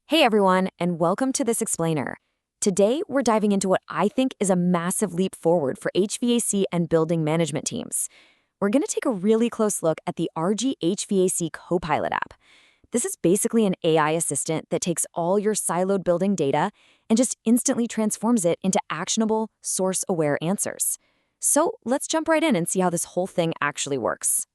Hey everyone, and welcome to This Explainer. Today, we're diving into what I think is a massive leap forward for HVAC and building management teams. We're going to take a really close look at the RG HVAC Copilot app. This is basically an AI assistant that takes all your siloed building data and just instantly transforms it into actionable, source-aware answers. So let's jump right in and see how this whole thing actually works.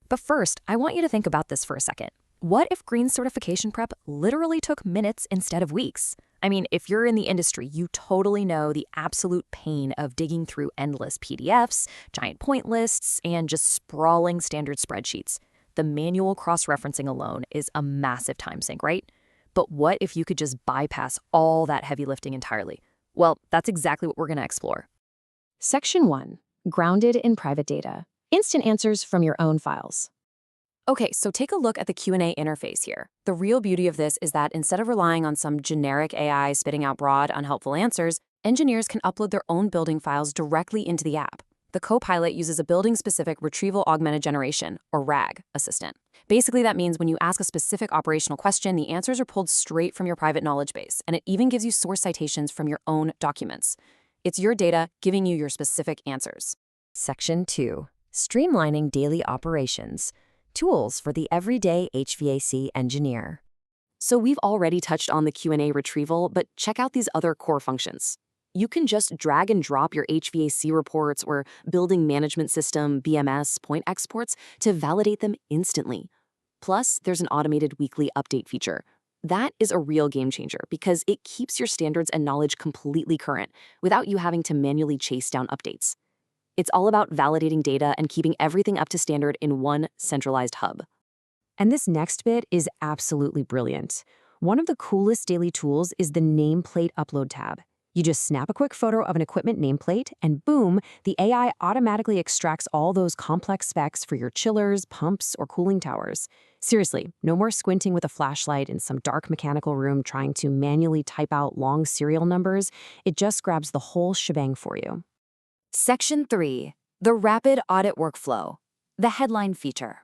But first, I want you to think about this for a second. What if green certification prep literally took minutes instead of weeks? I mean, if you're in the industry, you totally know the absolute pain of digging through endless PDFs, giant point lists, and just sprawling standard spreadsheets. The manual cross-referencing alone is a massive time sink, right? But what if you could just bypass all that heavy lifting entirely? Well, that's exactly what we're going to explore. Section 1. Grounded in private data. Instant answers from your own files. Okay, so take a look at the Q&A interface here. The real beauty of this is that instead of relying on some generic AI spitting out broad, unhelpful answers, engineers can upload their own building files directly into the app. The Copilot uses a building-specific retrieval augmented generation, or RAG, assistant. Basically, that means when you ask a specific operational question, the answers are pulled straight from your private knowledge base, and it even gives you source citations from your own documents. It's your data giving you your specific answers. Section 2. Streamlining daily operations. Tools for the everyday HVAC engineer. So we've already touched on the Q&A retrieval, but check out these other core functions. You can just drag and drop your HVAC reports or building management system, BMS, point exports to validate them instantly. Plus, there's an automated weekly update feature. That is a real game changer because it keeps your standards and knowledge completely current without you having to manually chase down updates. It's all about validating data and keeping everything up to standard in one centralized hub. And this next bit is absolutely brilliant. One of the coolest daily tools is the nameplate upload tab. You just snap a quick photo of an equipment nameplate, and boom, the AI automatically extracts all those complex specs for your chillers, pumps, or cooling towers. Seriously, no more squinting with a flashlight in some dark mechanical room trying to manually type out long serial numbers. It just grabs the whole shebang for you. Section 3. The Rapid Audit Workflow. The headline feature.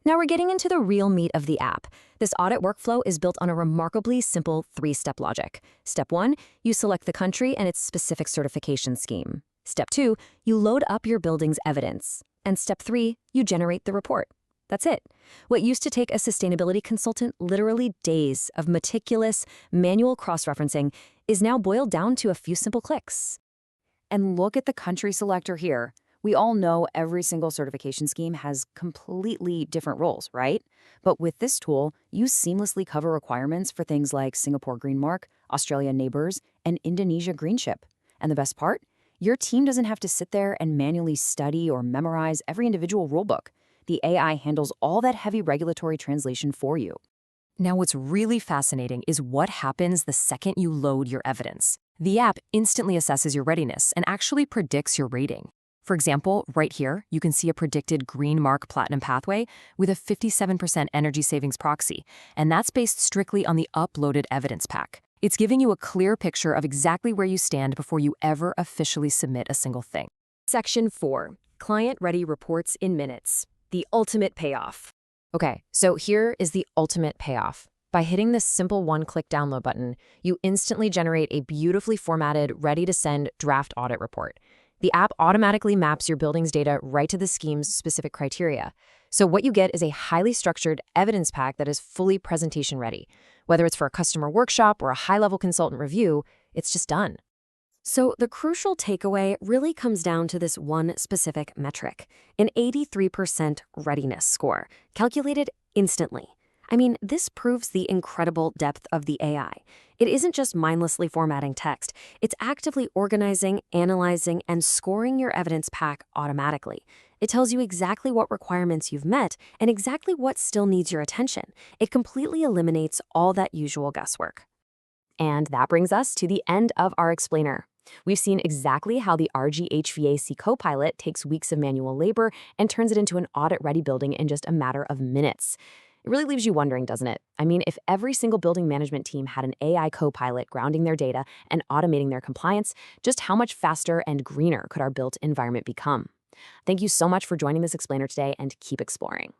Now we're getting into the real meat of the app. This audit workflow is built on a remarkably simple 3-step logic. Step 1, you select the country and its specific certification scheme. Step 2, you load up your building's evidence. And Step 3, you generate the report. That's it. What used to take a sustainability consultant literally days of meticulous, manual cross-referencing is now boiled down to a few simple clicks. And look at the country selector here. We all know every single certification scheme has completely different roles, right? But with this tool, you seamlessly cover requirements for things like Singapore Green Mark, Australia Neighbors, and Indonesia Green Chip. And the best part? Your team doesn't have to sit there and manually study or memorize every individual rulebook. The AI handles all that heavy regulatory translation for you. Now, what's really fascinating is what happens the second you load your evidence. The app instantly assesses your readiness and actually predicts your rating. For example, right here, you can see a predicted Green Mark Platinum pathway with a 57% energy savings proxy, and that's based strictly on the uploaded evidence pack. It's giving you a clear picture of exactly where you stand before you ever officially submit a single thing. Section 4. Client-ready reports in minutes. The ultimate payoff. Okay, so here is the ultimate payoff. By hitting this simple one-click download button, you instantly generate a beautifully formatted, ready-to-send draft audit report. The app automatically maps your building's data right to the scheme's specific criteria. So what you get is a highly structured evidence pack that is fully presentation ready. Whether it's for a customer workshop or a high-level consultant review, it's just done. So the crucial takeaway really comes down to this one specific metric, an 83% readiness score, calculated instantly. I mean, this proves the incredible depth of the AI. It isn't just mindlessly formatting text. It's actively organizing, analyzing, and scoring your evidence pack automatically. It tells you exactly what requirements you've met and exactly what still needs your attention. It completely eliminates all that usual guesswork. And that brings us to the end of our explainer. We've seen exactly how the RG HVAC Copilot takes weeks of manual labor and turns it into an audit-ready building in just a matter of minutes. It really leaves you wondering, doesn't it? I mean, if every single building management team had an AI Copilot grounding their data and automating their compliance, just how much faster and greener could our built environment become? Thank you so much for joining this explainer today, and keep exploring.